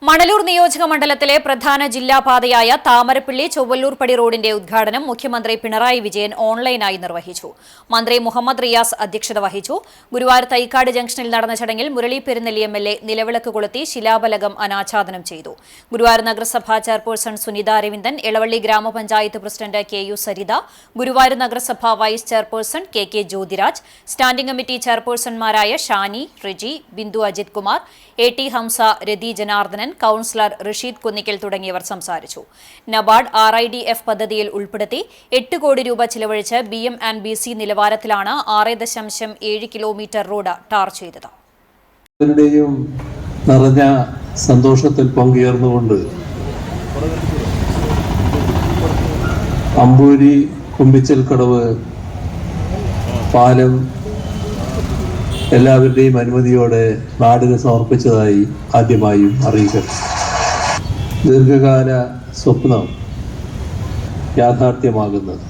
മണലൂർ നിയോജക മണ്ഡലത്തിലെ പ്രധാന ജില്ലാപാതയായ താമരപ്പള്ളി ചൊവ്വല്ലൂർപടി റോഡിന്റെ ഉദ്ഘാടനം മുഖ്യമന്ത്രി പിണറായി വിജയൻ ഓൺലൈനായി നിർവഹിച്ചു. മന്ത്രി മുഹമ്മദ് റിയാസ് അധ്യക്ഷത വഹിച്ചു. ഗുരുവായൂർ തൈക്കാട് ജംഗ്ഷനിൽ നടന്ന ചടങ്ങിൽ മുരളി പെരുന്നെല്ലി എംഎൽഎ നിലവിളക്ക് കൊളുത്തി ശിലാഫലകം അനാച്ഛാദനം ചെയ്തു. ഗുരുവായൂർ നഗരസഭാ ചെയർപേഴ്സൺ സുനിത അരവിന്ദൻ, എളവള്ളി ഗ്രാമപഞ്ചായത്ത് പ്രസിഡന്റ് കെ.യു. സരിത, ഗുരുവായൂർ നഗരസഭാ vice chairperson K K. Jyothiraj, standing committee ചെയർപേഴ്സൺമാരായ ഷാനി, റിജി, ബിന്ദു അജിത് കുമാർ, എ.ടി. ഹംസ, രതി ജനാർദ്ദനൻ, കൌൺസിലർ റഷീദ് കുന്നിക്കൽ തുടങ്ങിയവർ സംസാരിച്ചു. നബാർഡ് RIDF പദ്ധതിയിൽ ഉൾപ്പെടുത്തി 8 കോടി രൂപ ചിലവഴിച്ച് BM&BC നിലവാരത്തിലാണ് 6.7 കിലോമീറ്റർ റോഡ് ടാർ ചെയ്തത്. നിറഞ്ഞ സന്തോഷത്തിൽ പങ്കുചേർന്നുകൊണ്ട് അമ്പൂരി കുമ്പിച്ചൽക്കടവ് പാലം എല്ലാവരുടെയും അനുമതിയോടെ നാടിന് സമർപ്പിച്ചതായി ആദ്യമായും അറിയിക്കട്ടെ. ദീർഘകാല സ്വപ്നം യാഥാർത്ഥ്യമാകുന്നത്